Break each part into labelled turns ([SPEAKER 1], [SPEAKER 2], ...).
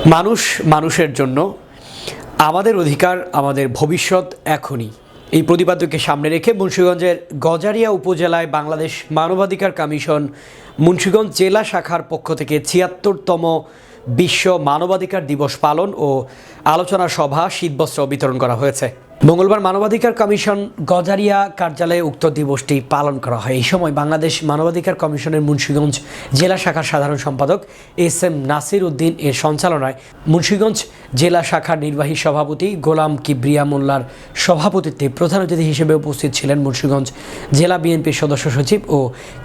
[SPEAKER 1] মানুষ মানুষের জন্য, আমাদের অধিকার আমাদের ভবিষ্যৎ এখনই। এই প্রতিপাদ্যকে সামনে রেখে মুন্সিগঞ্জের গজারিয়া উপজেলায় বাংলাদেশ মানবাধিকার কমিশন মুন্সিগঞ্জ জেলা শাখার পক্ষ থেকে ৭৬তম বিশ্ব মানবাধিকার দিবস পালন ও আলোচনা সভা শীতবস্ত্র বিতরণ করা হয়েছে। মঙ্গলবার মানবাধিকার কমিশন গজারিয়া কার্যালয়ে উক্ত দিবসটি পালন করা হয়। এই সময় বাংলাদেশ মানবাধিকার কমিশনের মুন্সিগঞ্জ জেলা শাখার সাধারণ সম্পাদক এস.এম. নাসির উদ্দিন এর সঞ্চালনায় মুন্সিগঞ্জ জেলা শাখার নির্বাহী সভাপতি গোলাম কিবরিয়া মোল্লার সভাপতিত্বে প্রধান অতিথি হিসেবে উপস্থিত ছিলেন মুন্সিগঞ্জ জেলা বিএনপির সদস্য সচিব ও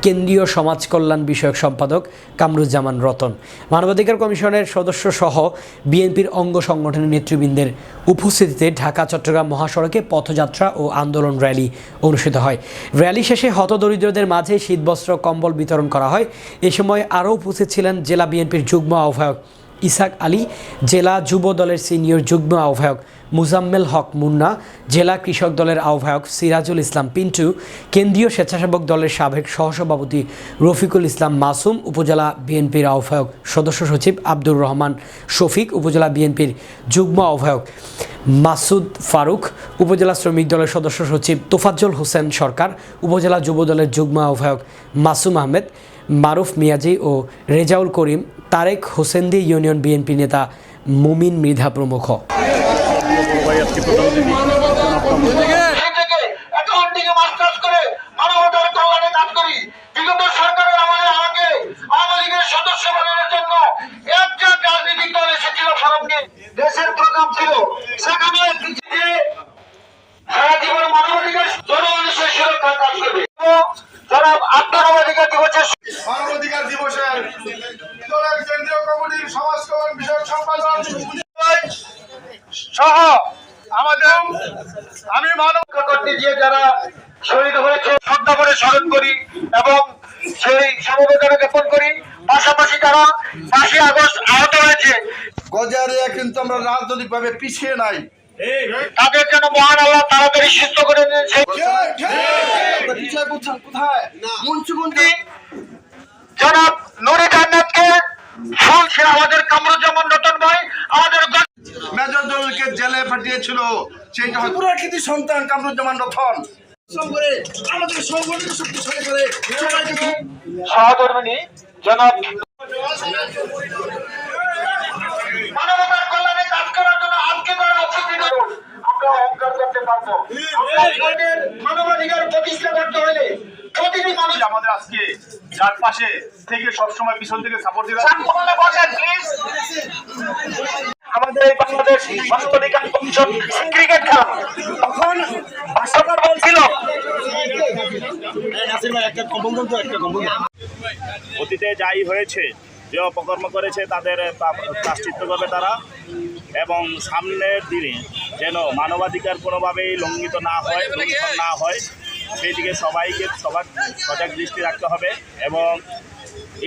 [SPEAKER 1] কেন্দ্রীয় সমাজ কল্যাণ বিষয়ক সম্পাদক কামরুজ্জামান রতন। মানবাধিকার কমিশনের সদস্য সহ বিএনপির অঙ্গ সংগঠনের নেতৃবৃন্দের উপস্থিতিতে ঢাকা চট্টগ্রাম মহাসড়কে পথযাত্রা ও আন্দোলন র্যালি অনুষ্ঠিত হয়। র্যালি শেষে হতদরিদ্রদের মাঝে শীতবস্ত্র কম্বল বিতরণ করা হয়। এ সময় আরও উপস্থিত ছিলেন জেলা বিএনপির যুগ্ম আহ্বায়ক ইসাক আলী, জেলা যুব দলের সিনিয়র যুগ্ম আহ্বায়ক মুজাম্মেল হক মুন্না, জেলা কৃষক দলের আহ্বায়ক সিরাজুল ইসলাম পিন্টু, কেন্দ্রীয় স্বেচ্ছাসেবক দলের সাবেক সহসভাপতি রফিকুল ইসলাম মাসুম, উপজেলা বিএনপির আহ্বায়ক সদস্য সচিব আব্দুর রহমান শফিক, উপজেলা বিএনপির যুগ্ম আহ্বায়ক মাসুদ ফারুক, উপজেলা শ্রমিক দলের সদস্য সচিব তোফাজ্জল হোসেন সরকার, উপজেলা যুব দলের যুগ্ম আহ্বায়ক মাসুম আহমেদ, মারুফ মিয়াজি ও রেজাউল করিম, তারেক হোসেন্দি ইউনিয়ন বিএনপি নেতা মুমিন মৃধা প্রমুখ।
[SPEAKER 2] দেশের প্রোগ্রাম ছিল, সেখানে সারা জীবন মানবাধিকার জনগণের সুরক্ষার কাজ করবে। যারা মানবাধিকার দিবসের দলের কেন্দ্রীয় কমিটির সমাজ কল্যাণ বিষয়ক সম্পাদক সহ আমাদের আমি মানবাধিকার করতে গিয়ে যারা শহীদ হয়েছে শ্রদ্ধা করে স্মরণ করি এবং সেই সমবেদনা জ্ঞাপন করি। পাশাপাশি যারা ৫ই আগস্ট আহত হয়েছে,
[SPEAKER 3] গজারিয়া কিন্তু আমরা রাজনৈতিকভাবে পিছিয়ে নাই,
[SPEAKER 2] তাদের জন্য মহান আল্লাহ তাড়াতাড়ি সুস্থ করে দিয়েছে।
[SPEAKER 3] কোথায় মুন্সিগঞ্জে
[SPEAKER 2] জনাব নুরি জান্নাতকে ফুল সে আমাদের কামরুজ্জামান রতন ভাই আমাদের
[SPEAKER 3] মেজর জলিলকে জেলে পাঠিয়েছিল, সেইটা পুরো কৃতি সন্তান কামরুজ্জামান রতন আমাদের সংগঠন শক্তিশালী করে
[SPEAKER 2] সহধর্মিনী জনাব মানবতার কল্যাণে কাজ করার জন্য আজকে তারা উপস্থিত হন। আমরা অহংকার করতে পারবো মানবাধিকার প্রতিষ্ঠা করতে হলে প্রতিটি মানুষ
[SPEAKER 4] আমাদের আজকে যার পাশে থেকে সবসময় পিছন থেকে সাপোর্ট দিবে।
[SPEAKER 2] আমাদের এই বাংলাদেশ মানবাধিকার কমিশন ক্রিকেট খেলা তখন ভাষাবার বলছিল
[SPEAKER 4] অতীতে যাই হয়েছে, যে অপকর্ম করেছে তাদের প্রায়শ্চিত্ত করবে তারা, এবং সামনের দিনে যেন মানবাধিকার কোনোভাবেই লঙ্ঘিত না হয়, লঙ্ঘন না হয়, সেই দিকে সবাইকে সজাগ দৃষ্টি রাখতে হবে। এবং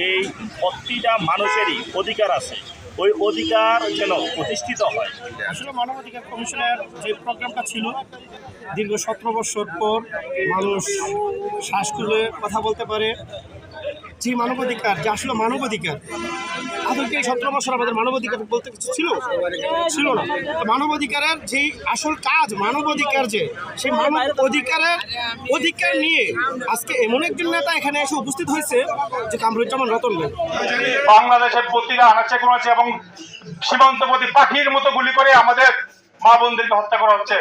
[SPEAKER 4] এই প্রতিটা মানুষেরই অধিকার আছে, ওই অধিকার যেন প্রতিষ্ঠিত হয়।
[SPEAKER 5] আসলে মানবাধিকার কমিশনের যে প্রোগ্রামটা ছিল, দীর্ঘ 17 বছর পর মানুষ শ্বাস খুলে কথা বলতে পারে। যে মানবাধিকার, যে আসলে মানবাধিকার, আদৌকে এই 17 বছর আমাদের মানবাধিকার বলতে কিছু ছিল না। মানবাধিকারের যেই আসল কাজ, মানবাধিকার যে সেই মানব অধিকার নিয়ে আজকে এমন একজন নেতা এখানে এসে উপস্থিত হয়েছে যে কামরুজ্জামান রতন ভাই।
[SPEAKER 4] বাংলাদেশের প্রতিটা আনাচে কোনাচে এবং সীমান্তবর্তী পাখির মতো গুলি করে আমাদের মা বোনদেরকে হত্যা করা হচ্ছে।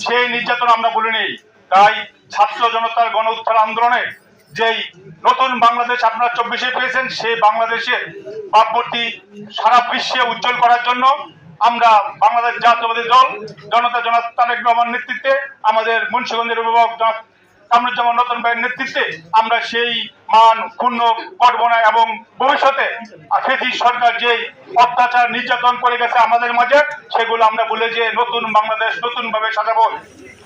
[SPEAKER 4] সেই নির্যাতন আমরা বলিনি। তাই ছাত্র জনতার গণ উত্থান আন্দোলনে যেই নতুন বাংলাদেশ আপনারা 24-এ পেয়েছেন, সেই বাংলাদেশের ভাবমূর্তি সারা বিশ্বে উজ্জ্বল করার জন্য আমরা বাংলাদেশ জাতীয়তাবাদী দল জনতা জনাব তারেক রহমান নেতৃত্বে, আমাদের মুন্সিগঞ্জের অভিভাবক জনাব কামরুজ্জামান রতন ভাইয়ের নেতৃত্বে আমরা সেই মান ক্ষুণ্ণ করব না এবং ভবিষ্যতে ফেসি সরকার যেই অত্যাচার নির্যাতন করে গেছে আমাদের মাঝে, সেগুলো আমরা বলে যে নতুন বাংলাদেশ নতুন ভাবে সাজাবো।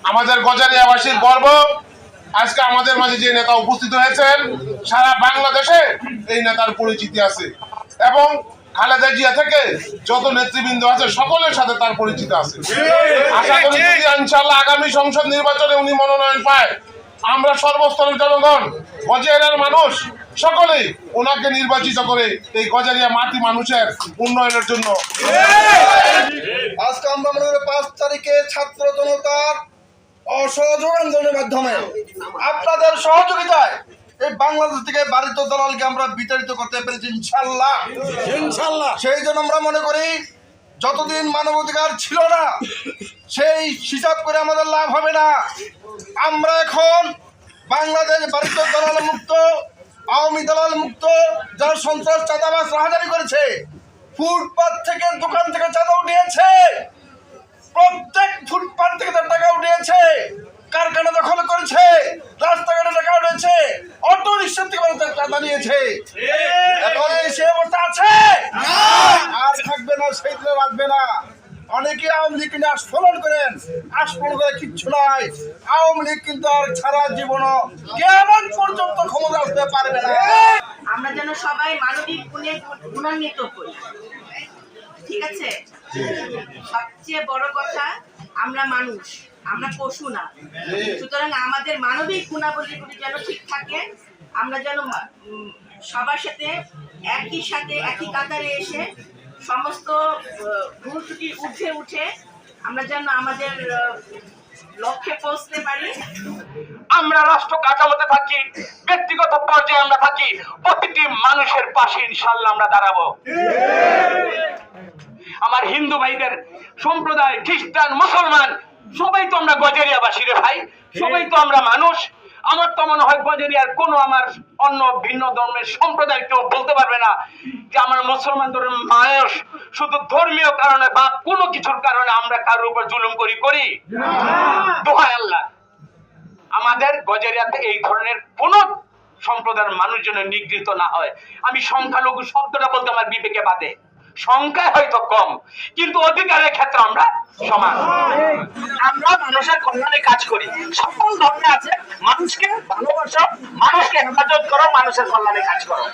[SPEAKER 6] আমাদের গজারিয়াবাসীর গর্ব, আজকে আমাদের মাঝে যে নেতা উপস্থিত হয়েছেন, সারা বাংলাদেশে এই নেতার পরিচিতি আছে এবং খালেদা জিয়া থেকে যত নেতৃবৃন্দ আছে সকলের সাথে তার পরিচিত আছে। আশা করি যদি ইনশাআল্লাহ আগামী সংসদ নির্বাচনে উনি মনোনয়ন পায়, আমরা সর্বস্তরের জনগণ, গজারিয়ার মানুষ সকলেই ওনাকে নির্বাচিত করে এই গজারিয়া মাটি মানুষের উন্নয়নের জন্য।
[SPEAKER 3] আজকে আমরা মনে করি 5 তারিখে ছাত্র জনতার অসহযোগ আন্দোলনের মাধ্যমে আপনাদের সহযোগিতায় এই বাংলাদেশ থেকে বাড়িত দালালকে আমরা বিতাড়িত করতে পেরেছি ইনশাল্লাহ। সেই জন্য আমরা মনে করি যতদিন মানবাধিকার ছিল না সেই হিসাব করে আমাদের লাভ হবে না। আমরা এখন বাংলাদেশ বাড়িত দালাল মুক্ত, আওয়ামী দালাল মুক্ত, যারা সন্ত্রাস চাঁদাবাজ রাহাজানি করেছে, ফুটপাত থেকে দোকান থেকে চাঁদা উঠিয়েছে, প্রত্যেক ফুটপাত থেকে তার টাকা উঠিয়েছে, কারখানা দখল করেছে, রাস্তাঘাটে টাকা উঠেছে, অটো রিক্সা থেকে চাঁদা নিয়েছে। এখন এই সে অবস্থা আছে আর থাকবে না, সেই দিনে রাখবে না। অনেকে আওয়ামী লীগ নিয়ে আস্ফলন করেন, আস্ফলন করে কিচ্ছু নাই। আওয়ামী লীগ কিন্তু আর সারা জীবনও কেমন পর্যন্ত ক্ষমতা আসতে পারবে না।
[SPEAKER 7] আমরা যেন সবাই মানবিক গুণে গুণান্বিত করি, ঠিক আছে? সবচেয়ে বড় কথা, আমরা মানুষ, আমরা পশু না। সুতরাং আমাদের মানবিক গুণাবলীগুলি যেন ঠিক থাকে। আমরা যেন সবার সাথে একই কাতারে এসে সমস্ত ভুল ত্রুটি ঊর্ধ্বে উঠে আমরা যেন আমাদের লক্ষ্যে পৌঁছতে পারি।
[SPEAKER 2] আমরা রাষ্ট্র কাঠামোতে থাকি, ব্যক্তিগত পর্যায়ে আমরা থাকি, প্রতিটি মানুষের পাশে ইনশাল্লাহ আমরা দাঁড়াবো। আমার হিন্দু ভাইদের সম্প্রদায়, খ্রিস্টান, মুসলমান সবাই তো আমরা গজারিয়াবাসী রে ভাই, সবাই তো আমরা মানুষ। আমার তো মনে হয় গজারিয়ার কোনো আমার অন্য ভিন্ন ধর্মের সম্প্রদায় কেউ বলতে পারবে না যে আমার মুসলমান ধর্মের মানুষ শুধু ধর্মীয় কারণে বা কোনো কিছুর কারণে আমরা কারোর উপর জুলুম করি। দোহাই আল্লাহ, আমাদের গজারিয়াতে এই ধরনের কোন সম্প্রদায়ের মানুষ যেন নিগৃহীত না হয়। আমি সংখ্যালঘু শব্দটা বলতে আমার বিবেকে বাধে। সংখ্যায় হয়তো কম, কিন্তু অধিকারের ক্ষেত্রে আমরা সমান। আমরা মানুষের কল্যাণে কাজ করি। সকল ধর্মে আছে মানুষকে ভালোবাসো, মানুষকে হেফাজত করো, মানুষের কল্যাণে কাজ করো।